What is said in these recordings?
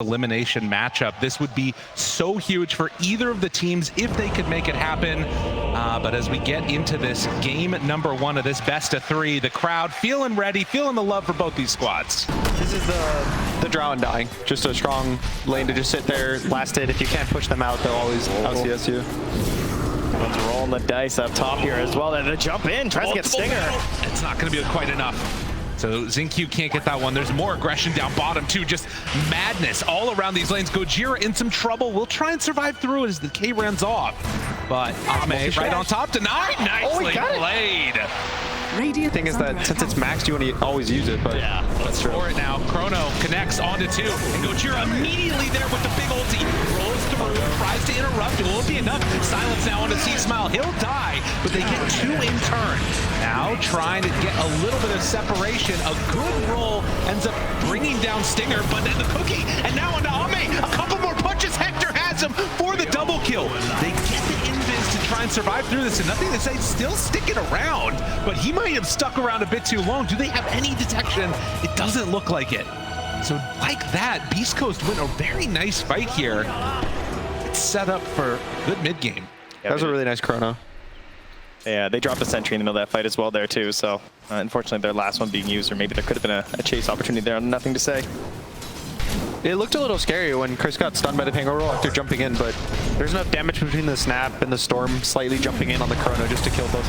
elimination matchup. This would be so huge for either of the teams if they could make it happen. But as we get into this game number 1 of this best of 3, the crowd feeling ready, feeling the love for both these squads. This is the Drow and Dying. Just a strong lane to just sit there, last hit. If you can't push them out, they'll always out-CS you. Everyone's rolling the dice up top here as well. Then the jump in, tries to get Stinger. It's not going to be quite enough. So Zinq can't get that one. There's more aggression down bottom too. Just madness all around these lanes. Gojira in some trouble. We'll try and survive through as the K runs off. But Ame right on top tonight. Nicely played. The thing is that since it's maxed, you want to always use it, but yeah, let's for it now. Chrono connects onto 2, and Gojira immediately there with the big ulti. Rolls through, tries to interrupt. Will it be enough? Silence now onto C-Smile. He'll die, but they get 2 in turn. Now trying to get a little bit of separation. A good roll ends up bringing down Stinger, but then the cookie, and now onto Ame. A couple more punches. Hector has him for the double kill. They get the invis to try and survive through this, and nothing to say, still sticking around, but he might have stuck around a bit too long. Do they have any detection? It doesn't look like it. So like that, Beastcoast win a very nice fight here. It's set up for good mid game. That was a really nice Chrono. Yeah, they dropped a sentry in the middle of that fight as well there too, so unfortunately their last one being used, or maybe there could have been a chase opportunity there. Nothing to say. It looked a little scary when Chris got stunned by the Pango roll after jumping in, but there's enough damage between the snap and the storm slightly jumping in on the Chrono just to kill both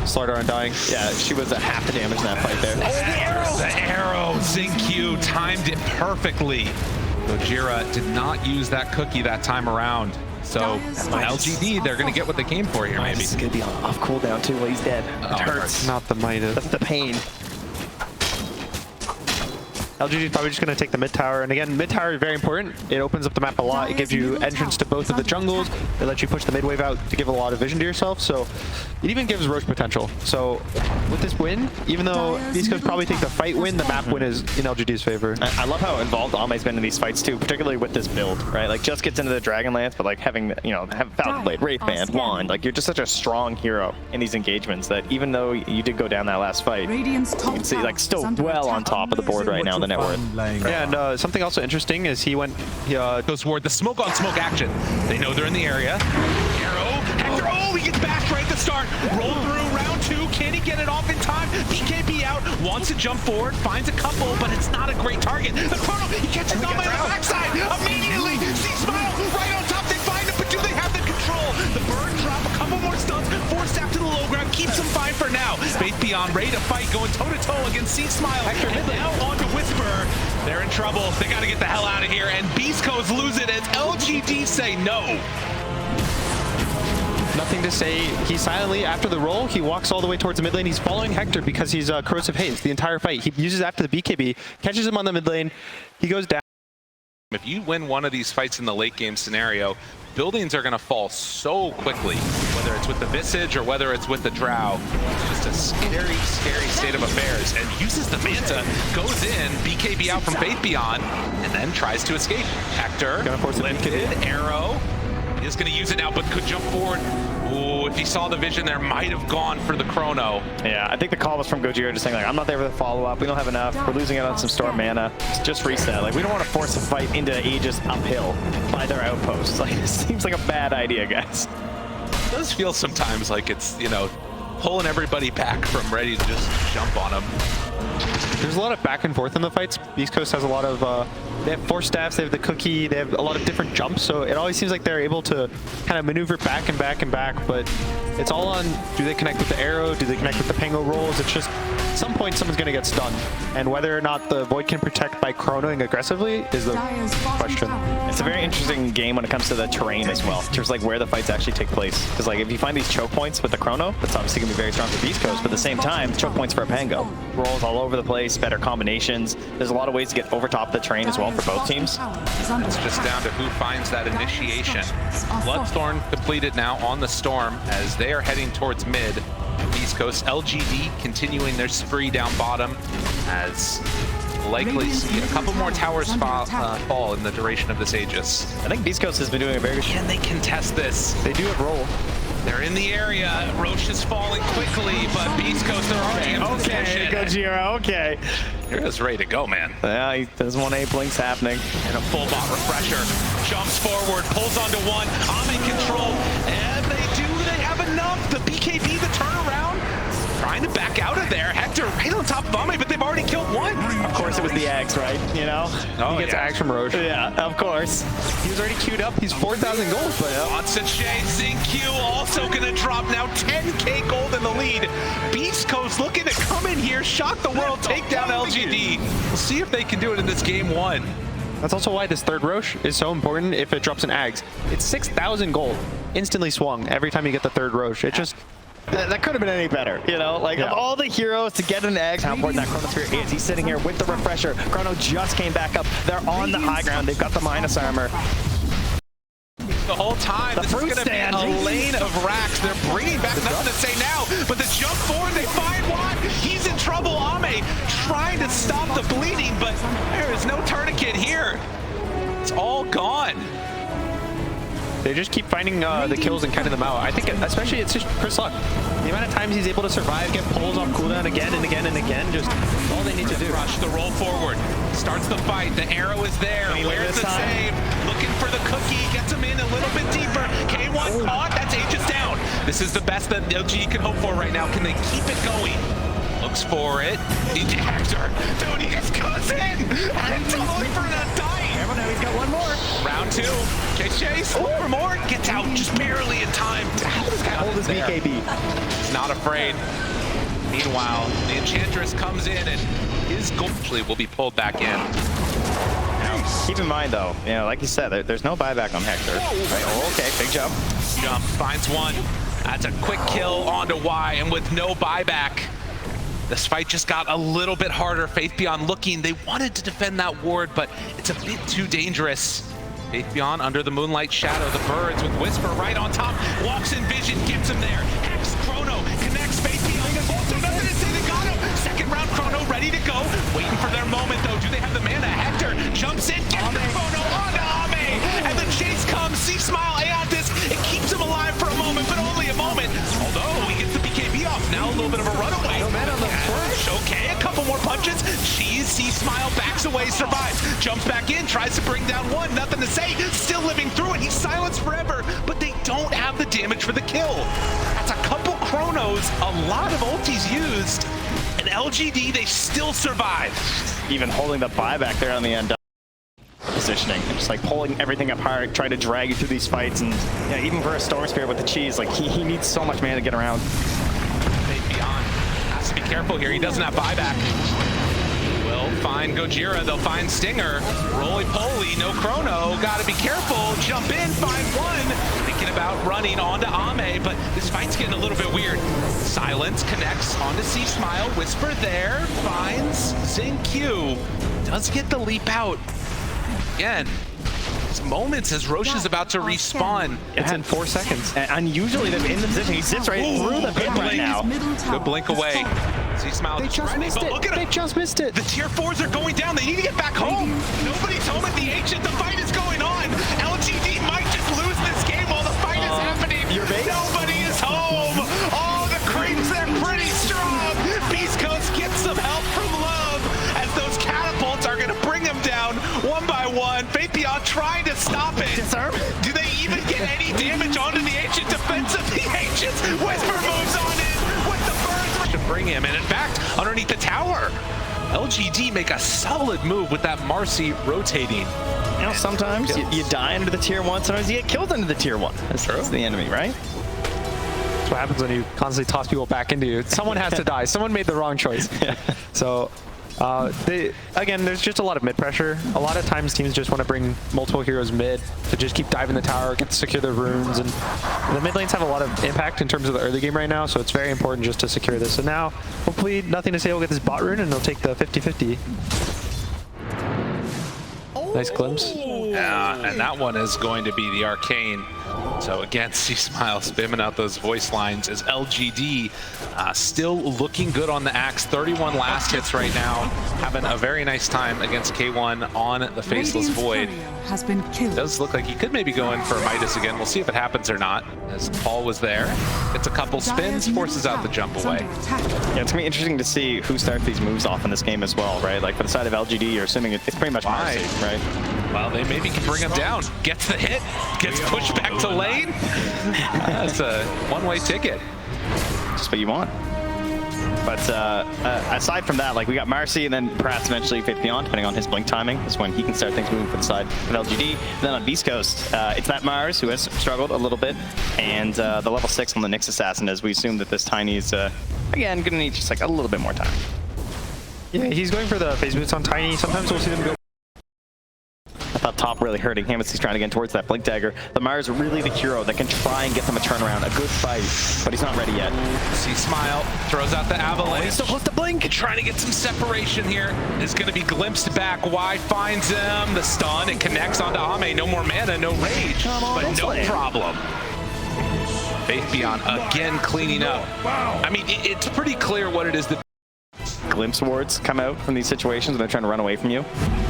Slardar and Dying. Yeah, she was at half the damage in that fight there. Oh, the arrow! Zinq timed it perfectly. Gojira did not use that cookie that time around. So LGD, they're going to get what they came for here, maybe. This is going to be off cooldown too while he's dead. It hurts. Not the Midas. That's the pain. LGD is probably just going to take the mid tower, and again, mid tower is very important. It opens up the map a lot. It gives you entrance to both of the jungles. It lets you push the mid wave out to give a lot of vision to yourself, so it even gives Roche potential. So with this win, even though these guys probably take the fight win, the map win is in LGD's favor. I love how involved Ame's been in these fights too, particularly with this build, right? Like just gets into the Dragonlance, but like having, you know, have Falcon Blade, Wraith Band, Wand, like you're just such a strong hero in these engagements that even though you did go down that last fight, you can see like still well on top of the board right now in the net worth. Yeah, and something also interesting is he goes toward the smoke on smoke action. They know they're in the area. Arrow, Hector, oh, he gets bashed right at the start. Roll through round 2, can he get it off in time? BKB out, wants to jump forward, finds a couple, but it's not a great target. The Chrono, he catches Ame on the backside. Immediately, C-Smile right on top, they find him, but do they have the control? The bird drop, a couple more stuns, forced out to the low ground, keeps him fine for now. Faith Beyond ready to fight, going toe-to-toe against C-Smile. And now on to Whisper. They're in trouble. They got to get the hell out of here. And Beastcoast lose it as LGD say no. Nothing to say. He silently, after the roll, he walks all the way towards the mid lane. He's following Hector because he's Corrosive Haze the entire fight. He uses after the BKB, catches him on the mid lane. He goes down. If you win one of these fights in the late game scenario, buildings are going to fall so quickly, whether it's with the Visage or whether it's with the Drow. It's just a scary, scary state of affairs. And uses the Manta, goes in, BKB out from Faith Beyond, and then tries to escape. Hector, lifted, arrow. Is going to use it now, but could jump forward. Ooh, if he saw the vision there, might have gone for the Chrono. Yeah, I think the call was from Gojira just saying, like, I'm not there for the follow-up. We don't have enough. We're losing out on some storm mana. Just reset. Like, we don't want to force a fight into Aegis uphill by their outposts. Like, this seems like a bad idea, guys. It does feel sometimes like it's, you know, pulling everybody back from ready to just jump on them. There's a lot of back and forth in the fights. Beastcoast has a lot of, they have 4 staffs, they have the cookie, they have a lot of different jumps, so it always seems like they're able to kind of maneuver back and back and back, but it's all on, do they connect with the arrow, do they connect with the Pango rolls? It's just, at some point someone's going to get stunned, and whether or not the Void can protect by chronoing aggressively is the question. It's a very interesting game when it comes to the terrain as well, in terms of like where the fights actually take place, because like if you find these choke points with the Chrono, that's obviously going to be very strong for Beastcoast, but at the same time, choke points for a Pango. Rolls all over the place, better combinations. There's a lot of ways to get over top of the terrain as well for both teams. It's just down to who finds that initiation. Bloodthorn completed now on the Storm as they are heading towards mid. Beastcoast LGD continuing their spree down bottom as likely see a couple more towers fall in the duration of this Aegis. I think Beastcoast has been doing a very good... Can they contest this? They do have roll. They're in the area. Roche is falling quickly, but Beastcoast, they're already in position. Okay, Gojira, okay. Hero's ready to go, man. Yeah, he doesn't want any blinks happening. And a full bot refresher. Jumps forward, pulls onto one. Ame control, and they have enough. The BKB, the turnaround, trying to back out of there. Hector right on top of Ame, but they've already killed one. Of course it was the X, right? You know? He gets axe from Roche. Yeah, of course. He was already queued up. He's 4,000 gold. But Onsache, Zinq also gonna drop now 10k gold in the lead. Beastcoast looking to come in here, shock the world, take down LGD. We'll see if they can do it in this game one. that's also why this third Roche is so important if it drops an Ags. It's 6,000 gold. Instantly swung every time you get the third Roche. It just... That could have been any better, you know? Like, of all the heroes to get an egg, how important that Chronosphere is. He's sitting here with the refresher. Chrono just came back up. They're on the high ground. They've got the minus armor. The whole time, this is going to be a lane of racks. They're bringing back nothing to say now, but the jump forward, they find one. He's in trouble. Ame trying to stop the bleeding, but there is no tourniquet here. It's all gone. They just keep finding the kills and cutting them out. I think especially it's just Chris Luck. The amount of times he's able to survive, get pulls off cooldown again and again and again, just all they need to do. Rush the roll forward, starts the fight, the arrow is there, where's the save? Looking for the cookie, gets him in a little bit deeper. K1 caught, that's Aegis down. This is the best that LG can hope for right now. Can they keep it going? Looks for it. DJ Hector, dude, he just goes in and totally for not dying. Now he's got one more. Round two, Chase, or more, gets out just barely in time. How does that hold his BKB? He's not afraid. Meanwhile, the Enchantress comes in and his goal actually will be pulled back in. Now, keep in mind though, you know, like you said, there's no buyback on Hector. Right? Oh, okay, big jump. Jump, finds one. That's a quick kill onto Y, and with no buyback, this fight just got a little bit harder. Faith Beyond looking, they wanted to defend that ward, but it's a bit too dangerous. Faith Beyond under the moonlight shadow, the birds with Whisper right on top, walks in vision, gets him there. Hex, Chrono, connects Faith Beyond, also nothing to say, they got him. Second round, Chrono ready to go, waiting for their moment though. Do they have the mana? Hector jumps in, gets the Chrono onto Ame, and the chase comes, C-Smile, Aeon Disc, it keeps him alive for a moment, but only a moment. Although he gets the BKB off, now a little bit of a runaway. No mana on the push. Okay, a couple more punches. Cheese, C-Smile backs away, survives, jumps back in, tries to bring down one, nothing to say, still living through it. He's silenced forever, but they don't have the damage for the kill. That's a couple Chronos, a lot of ultis used, and LGD, they still survive. Even holding the buyback there on the end. Positioning, just like pulling everything apart, trying to drag you through these fights, and yeah, even for a Storm Spirit with the cheese, like he needs so much mana to get around. Faith Beyond has to be careful here. He doesn't have buyback. Will find Gojira. They'll find Stinger. Roly-poly, no Chrono. Got to be careful. Jump in, find one. Thinking about running onto Ame, but this fight's getting a little bit weird. Silence connects onto C-Smile. Whisper there. Finds Zinq. Does get the leap out. Again, it's moments as Roche is about to respawn. It's in 4 seconds. And usually they're in the position. He sits right through the pit right now. Good blink away. C-Smile They just missed it. Look at They just missed it. The tier 4s are going down. They need to get back home. Nobody's home at the Ancient. The fight is going on. LGD might just lose this game while the fight is happening. Nobody is home. Oh, the creeps, they're pretty strong. Beastcoast gets some help from Love as those catapults are going to bring him down one by one. Faith Beyond trying to stop it. Disarm? Do they even get any damage onto the Ancient defense of the Ancients? Whisper moves on in with the birds to bring him. And in fact, underneath the tower, LGD make a solid move with that Marcy rotating. You know, sometimes you die under the tier 1, sometimes you get killed under the tier 1. That's the enemy, right? That's what happens when you constantly toss people back into you. Someone has to die. Someone made the wrong choice. So, again, there's just a lot of mid pressure. A lot of times teams just want to bring multiple heroes mid to just keep diving the tower, get to secure their runes, and the mid lanes have a lot of impact in terms of the early game right now, so it's very important just to secure this. So now, hopefully, Nothing to Say will get this bot rune, and they'll take the 50-50. Nice glimpse. And that one is going to be the arcane. So again, C-Smile spamming out those voice lines as LGD still looking good on the axe. 31 last hits right now, having a very nice time against K1 on the Faceless Void. Has been killed. Does look like he could maybe go in for a Midas again. We'll see if it happens or not, as Paul was there. Gets a couple spins, forces out the jump away. Yeah, it's gonna be interesting to see who starts these moves off in this game as well, right? Like for the side of LGD, you're assuming it's pretty much Marcy, right? Well, they maybe can bring him down. Gets the hit, gets pushed back to lane. That's a one-way ticket. Just what you want. But aside from that, like we got Marcy and then perhaps eventually Faith Beyond, depending on his blink timing, is when he can start things moving for the side of LGD. And then on Beastcoast, it's that Mars who has struggled a little bit, and the level 6 on the Nyx Assassin, as we assume that this Tiny is, again, gonna need just like a little bit more time. Yeah, he's going for the phase boots on Tiny. Sometimes we'll see them go. I thought top really hurting him as he's trying to get towards that blink dagger. The Mars are really the hero that can try and get them a turnaround, a good fight, but he's not ready yet. C-Smile throws out the avalanche. He's so close to blink. Trying to get some separation here. Is going to be glimpsed back. Y finds him. The stun. It connects onto Ame. No more mana, no rage, but no problem. Faith Beyond again cleaning up. I mean, it's pretty clear what it is that Glimpse wards come out from these situations when they're trying to run away from you.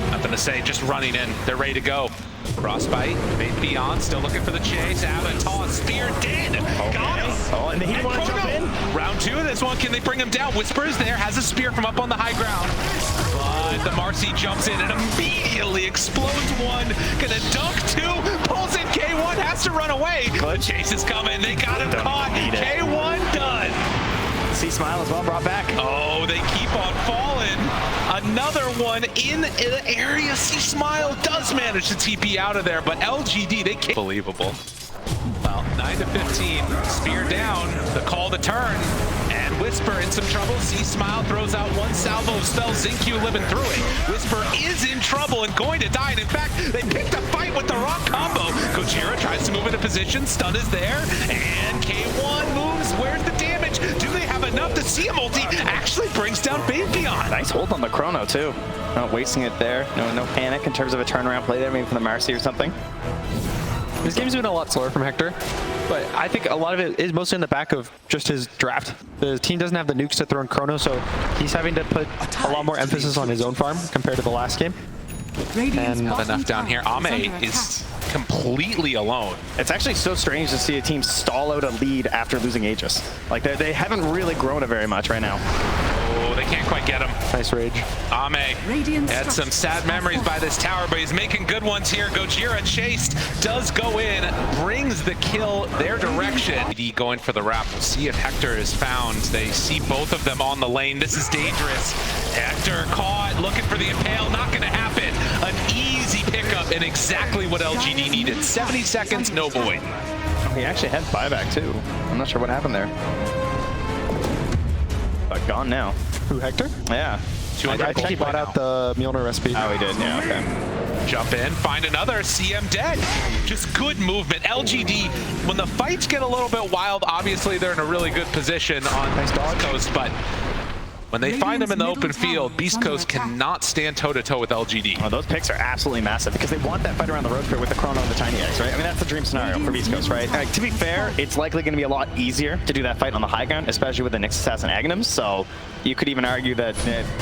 Nothing to say, just running in. They're ready to go. Frostbite, Faith Beyond, still looking for the chase. Avatar, spear, dead. Got him. Oh, and he didn't want to jump in. Round 2 of this one, can they bring him down? Whisper is there, has a spear from up on the high ground. But the Marcy jumps in and immediately explodes one. Gonna dunk 2, pulls in K1, has to run away. Good chase is coming, they got him caught. K1 done. C-Smile as well brought back. Oh, they keep on falling. Another one in the area. C-Smile does manage to TP out of there, but LGD, they can't. Believable. Well, 9 to 15. Spear down. The call to turn. And Whisper in some trouble. C-Smile throws out one salvo of spells. Zinq living through it. Whisper is in trouble and going to die. And in fact, they picked a fight with the wrong combo. Gojira tries to move into position. Stun is there. And K1 moves. Where's the damage? Do they have enough to see a multi? Actually brings down Faith Beyond. Nice hold on the Chrono too. Not wasting it there. No panic in terms of a turnaround play there, maybe from the Marcy or something. This game's been a lot slower from Hector, but I think a lot of it is mostly in the back of just his draft. The team doesn't have the nukes to throw in Chrono, so he's having to put a lot more emphasis on his own farm compared to the last game. And not enough down here. Ame is completely alone. It's actually so strange to see a team stall out a lead after losing Aegis. Like they haven't really grown it very much right now. Oh, they can't quite get him. Nice rage. Ame had some sad memories by this tower, but he's making good ones here. Gojira chased, does go in, brings the kill their direction. Going for the wrap. We'll see if Hector is found. They see both of them on the lane. This is dangerous. Hector caught, looking for the impale. Not going to happen. An easy pickup and exactly what LGD needed. 70 seconds, no void. He actually had buyback too. I'm not sure what happened there. But gone now. Who, Hector? Yeah. I think he bought out the Mjolnir recipe. Oh, he did. Yeah, okay. Jump in, find another, CM dead. Just good movement. LGD, when the fights get a little bit wild, obviously they're in a really good position on Beastcoast, but when they find them in the open field, Beastcoast cannot stand toe-to-toe with LGD. Oh, those picks are absolutely massive because they want that fight around the road with the Chrono and the Tiny X, right? I mean, that's the dream scenario for Beastcoast, right? Like, to be fair, it's likely going to be a lot easier to do that fight on the high ground, especially with the Nyx Assassin Aghanims, so you could even argue that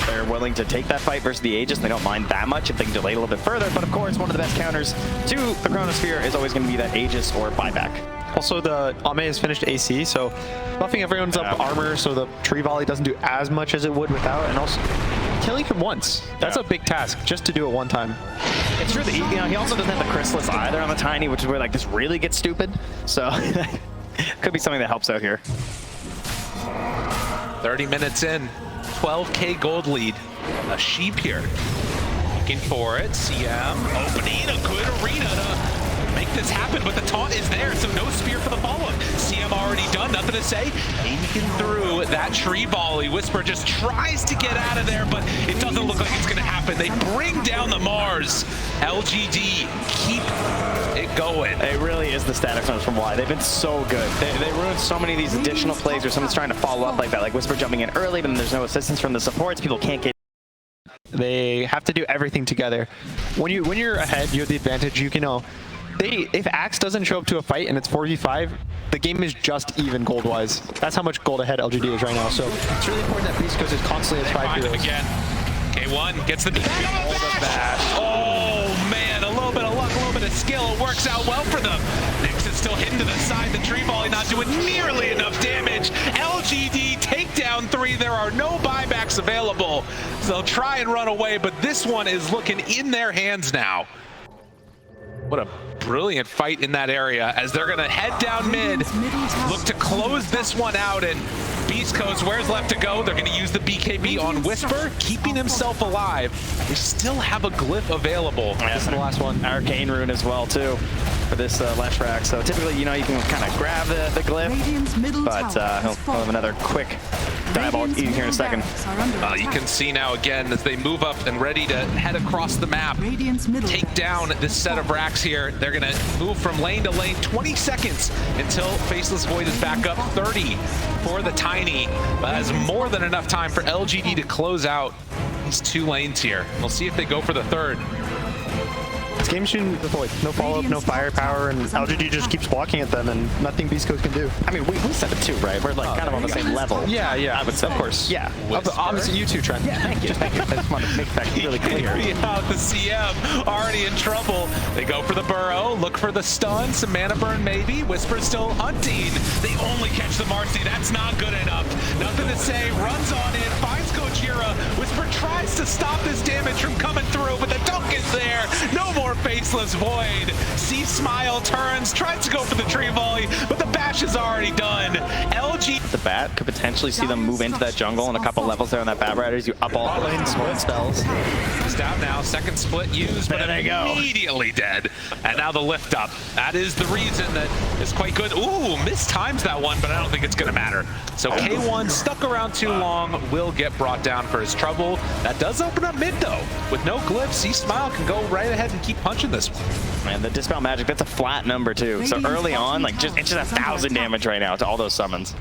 they're willing to take that fight versus the Aegis. They don't mind that much if they can delay it a little bit further, but of course, one of the best counters to the Chronosphere is always going to be that Aegis or buyback. Also, the Ame has finished AC, so buffing everyone's up armor so the tree volley doesn't do as much as it would without, and also killing him once. That's a big task, just to do it one time. It's true that he also doesn't have the Chrysalis either on the Tiny, which is where like this really gets stupid. So could be something that helps out here. 30 minutes in, 12K gold lead. A sheep here. Looking for it. CM opening a good arena to make this happen, but the taunt is there, so no spear for the follow-up. CM already done, nothing to say. Aiming through that tree volley. Whisper just tries to get out of there, but it doesn't look like it's going to happen. They bring down the Mars. LGD keep it going. It really is the static zones from Y. They've been so good. They ruined so many of these additional plays where someone's trying to follow up like that, like Whisper jumping in early, but then there's no assistance from the supports. People can't get They have to do everything together. When you're ahead, you have the advantage. You can know. If Axe doesn't show up to a fight and it's 4v5, the game is just even gold-wise. That's how much gold ahead LGD is right now. So it's really important that Beastcoast is constantly as 5 heroes. Again. K1 gets the bash. Oh man, a little bit of luck, a little bit of skill. It works out well for them. Nyx is still hidden to the side. The tree volley not doing nearly enough damage. LGD take down 3. There are no buybacks available. So they'll try and run away, but this one is looking in their hands now. What a brilliant fight in that area as they're gonna head down mid, look to close this one out, and Beastcoast, where's left to go? They're gonna use the BKB on Whisper, keeping himself alive. They still have a glyph available. Yeah, this is the last one. Arcane rune as well too for this last rack. So typically, you know, you can kind of grab the glyph, but he'll have another quick dive eating here in a second. You can see now again as they move up and ready to head across the map, take down this set of racks here. They're gonna move from lane to lane, 20 seconds until Faceless Void is back up, 30 for the Tiny. But has more than enough time for LGD to close out these 2 lanes here. We'll see if they go for the 3rd. This game shooting the Void. No follow-up, no firepower, and LGD just keeps blocking at them, and nothing Beastcoast can do. I mean, we said it too, right? We're like kind of on the same level. Yeah, I would say. Of course. Yeah. Opposite you two, Trent. Yeah, thank you. I just want to make that really clear. Yeah, the CM already in trouble. They go for the burrow, look for the stun, some mana burn maybe. Whisper still hunting. They only catch the Marcy. That's not good enough. Nothing to say. Runs on in, finds Gojira. Whisper tries to stop this damage from coming through, but the dunk is there. No more Faceless Void. See Smile turns, tries to go for the tree volley, but the bash is already done. LG The bat could potentially see them move into that jungle in a couple levels there on that Bat Riders. You up all lane spells. Just out now, second split used, but immediately dead. And now the lift up. That is the reason that is quite good. Ooh, mistimes that one, but I don't think it's gonna matter. So K1 stuck around too long, will get brought down for his trouble. That does open up mid though. With no glyphs, C-Smile can go right ahead and keep punching this one. Man, the Dispel Magic, that's a flat number too. So early on, like it's just 1,000 damage right now to all those summons.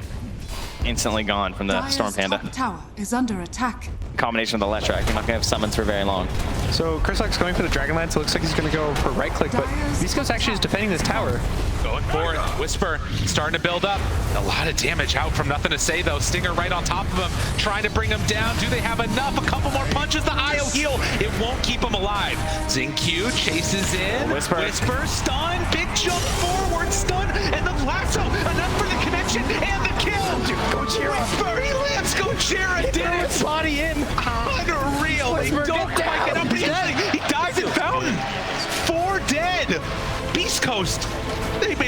Instantly gone from the Storm Panda. Tower is under attack. Combination of the left track, you're not gonna have summons for very long. So Chrysalix's going for the Dragonlance. It looks like he's gonna go for right click, but Beastcoast actually is defending this tower. Going for it. Whisper starting to build up. A lot of damage out from Nothing to Say though. Stinger right on top of him, trying to bring him down. Do they have enough? A couple more punches. The IO heal. It won't keep him alive. Xingqiu chases in. Whisper Stun. Big jump forward. Stun. And the lasso. Enough for the connection and the kill. Gojira. Whisper. He lands Gojira. Did it. Body in. Unreal. They don't quite get up. He dies in Fountain. 4 dead. Beastcoast.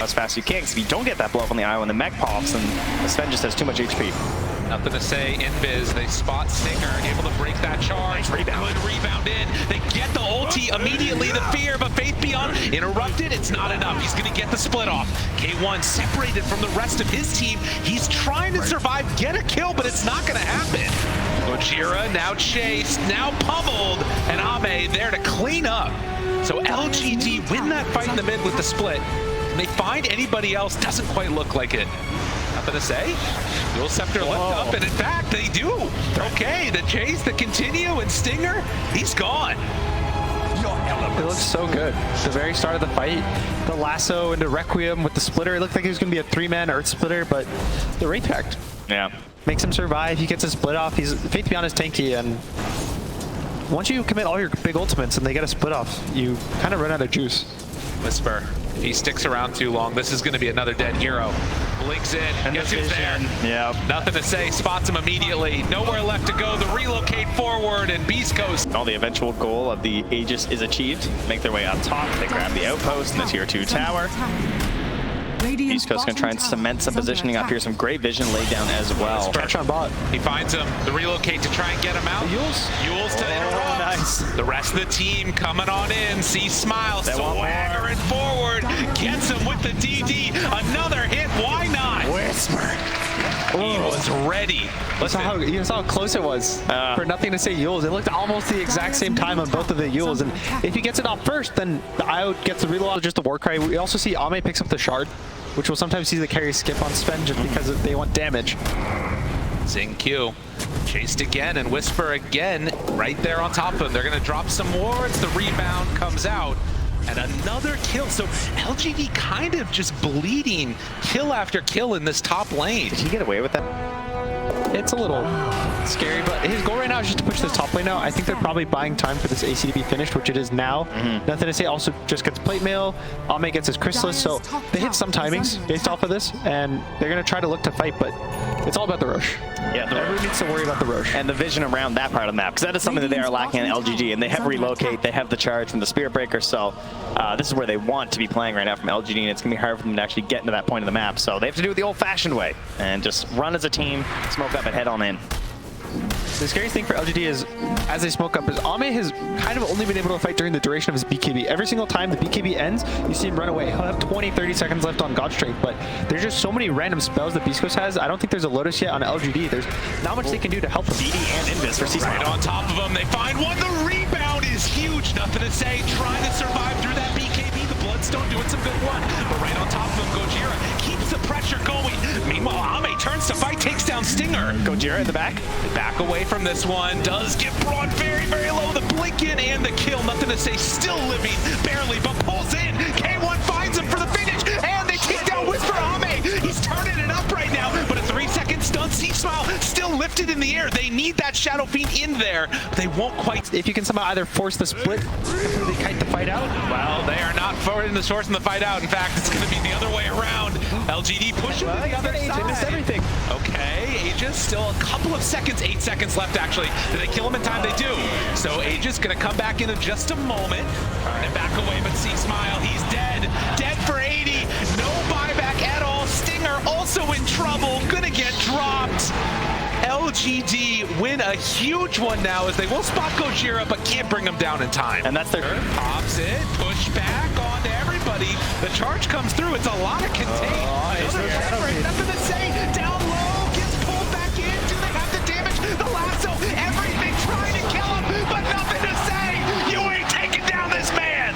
As fast as you can, because if you don't get that blow up on the eye when the mech pops, and Sven just has too much HP. Nothing to Say, Invis, they spot Stinger, able to break that charge. Nice rebound. Good rebound in. They get the ulti immediately, the fear, but Faith Beyond interrupted. It's not enough. He's gonna get the split off. K1 separated from the rest of his team. He's trying to survive, get a kill, but it's not gonna happen. Gojira now chased, now pummeled, and Ame there to clean up. So LGD win that fight in the mid with the split. Can they find anybody else? Doesn't quite look like it. Nothing to say. Dual Scepter lift up, and in fact, they do. Okay, the chase, the continue, and Stinger, he's gone. It looks so good. The very start of the fight, the lasso into Requiem with the splitter. It looked like he was going to be a 3-man Earth Splitter, but the Wraith Pact makes him survive. He gets a split off. Faith Beyond is tanky, and once you commit all your big ultimates and they get a split off, you kind of run out of juice. Whisper, he sticks around too long. This is going to be another dead hero. Blinks in, and guess who's there? Yeah. Nothing to Say, spots him immediately. Nowhere left to go. The relocate forward, and Beastcoast. All the eventual goal of the Aegis is achieved. Make their way up top. They grab the outpost in the tier 2 tower. Beastcoast gonna try and cement some positioning up here. Some great vision laid down as well. Catch on bot. He finds him. The relocate to try and get him out. Yules to interrupt. Nice. The rest of the team coming on in. See Smile swaggering forward. Gets him with the DD. Another hit. Why not? Whisper. He was ready. You saw how close it was for Nothing to Say Yules. It looked almost the exact same time on both of the Yules. And if he gets it off first, then the IO gets the reload, just the Warcry. We also see Ame picks up the Shard, which will sometimes see the carry skip on Sven just because they want damage. Xingqiu chased again, and Whisper again right there on top of them. They're going to drop some wards. The rebound comes out. And another kill. So LGD kind of just bleeding kill after kill in this top lane. Did he get away with that? It's a little scary, but his goal right now is just to push this top lane out. I think they're probably buying time for this AC to be finished, which it is now. Nothing to say. Also just gets plate mail. Ame gets his Chrysalis, so they hit some timings based off of this, and they're going to try to look to fight, but it's all about the Roche. Yeah, everyone needs to worry about the Roche. And the vision around that part of the map, because that is something that they are lacking in LGD, and they have relocate, they have the charge from the Spirit Breaker, so this is where they want to be playing right now from LGD, and it's going to be hard for them to actually get into that point of the map, so they have to do it the old-fashioned way, and just run as a team, smoke up and head on in. The scariest thing for LGD is, as they smoke up, is Ame has kind of only been able to fight during the duration of his BKB. Every single time the BKB ends, you see him run away. He'll have 20, 30 seconds left on God Strength, but there's just so many random spells that Beastcoast has. I don't think there's a Lotus yet on LGD. There's not much they can do to help him. DD and Invis for Seaside. Right on top of them, they find one. The rebound is huge. Nothing to say. Trying to survive through that BKB. The Bloodstone doing some good work. But right on top of him, Gojira keeps the pressure going. Meanwhile, Ame turns to fight, takes down Stinger. Gojira in the back. Back away from this one. Does get brought very, very low. The blink in and the kill. Nothing to say. Still living. Barely, but pulls in. K1 finds him for the finish. And they take down Whisper Ame. He's turning it up right now. But a 3-second stun. C-Smile still lifted in the air. They need that Shadow Fiend in there. They won't quite. If you can somehow either force the split, completely kite the fight out. Well, they are not forwarding the forcing the fight out. In fact, it's going to be the other way around. LGD pushing to the other side. Missed everything. Okay, Aegis still a couple of seconds, 8 seconds left actually. Do they kill him in time? They do. So Aegis gonna come back in just a moment. And back away, but C-Smile, he's dead. Dead for 80. No buyback at all. Stinger also in trouble. Gonna get dropped. LGD win a huge one now as they will spot Gojira, but can't bring him down in time. And that's their... Pops it, push back onto everybody. The charge comes through. It's a lot of contain. Nothing to say. Down low, gets pulled back in. Do they have the damage? The lasso, everything trying to kill him, but nothing to say. You ain't taking down this man.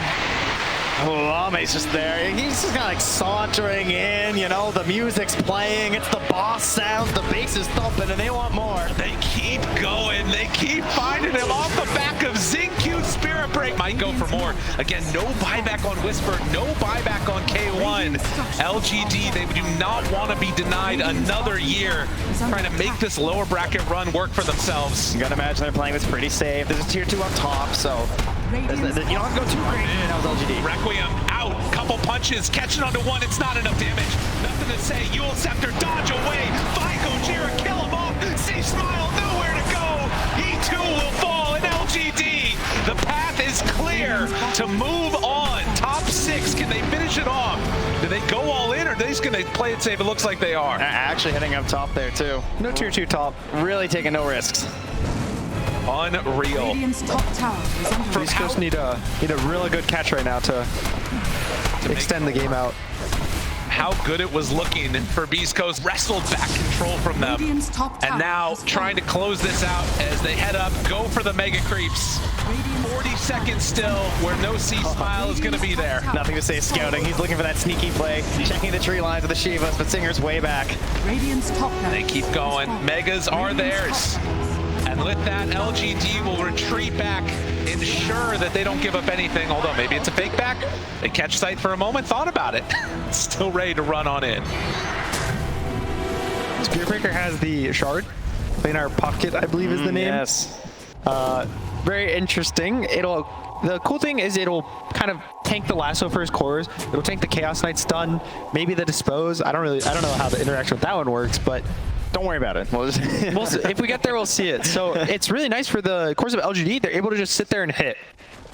Oh, Ame's just there. He's just kind of like sauntering in, you know, the music's playing, it's the boss sounds, the bass is thumping, and they want more. They keep going. They keep finding him off the back of Xingqiu's Spirit Break. Might go for more. Again, no buyback on Whisper, no buyback on K1. LGD, they do not want to be denied another year trying to make this lower bracket run work for themselves. You gotta imagine they're playing this pretty safe. There's a tier 2 on top, so you don't have to go too crazy. That was LGD. Requiem out, couple punches, catching onto one, it's not enough damage. Nothing to say, Yule Scepter, dodge away, find Gojira, kill him off, C-Smile, nowhere to go. He too will fall in LGD. The path is clear to move on. Top 6, can they finish it off? Do they go all in or are they just gonna play it safe? It looks like they are. Actually heading up top there too. No tier 2 top, really taking no risks. Unreal. Radiant's top tower is under Beastcoast need a really good catch right now to extend the game out. How good it was looking for Beastcoast. Wrestled back control from them. Radiant's top tower And now is trying to close this out as they head up, go for the mega creeps. 40 seconds still where no C-Smile is going to be there. Nothing to say scouting. He's looking for that sneaky play, checking the tree lines of the Shivas, but Singer's way back. Radiant's top tower. They keep going. Megas are theirs. And with that, LGD will retreat back, ensure that they don't give up anything, although maybe it's a fake back. They catch sight for a moment, thought about it. Still ready to run on in. Spirit Breaker has the shard. In our pocket, I believe is the name. Yes. Very interesting. The cool thing is it'll kind of tank the lasso for his cores. It'll tank the Chaos Knight stun, maybe the dispose. I don't know how the interaction with that one works, but Don't worry about it. we'll see. If we get there, we'll see it. So it's really nice for the cores of LGD. They're able to just sit there and hit.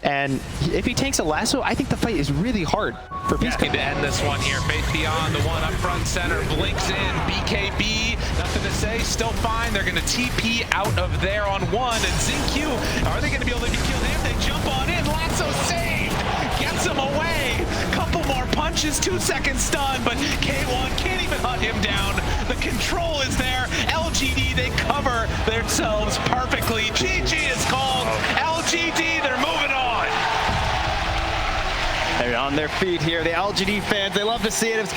And if he tanks a lasso, I think the fight is really hard for Beastcoast. Need to end this one here. Faith Beyond, the one up front center, blinks in. BKB, nothing to say, still fine. They're going to TP out of there on one. And Xingqiu, are they going to be able to kill him? They jump on in. Lasso saved. Gets him away. Couple more punches, 2 seconds stun, but K1 can't even hunt him down. The control is there. LGD, they cover themselves perfectly. GG is called. LGD, they're moving on. They're on their feet here. The LGD fans, they love to see it.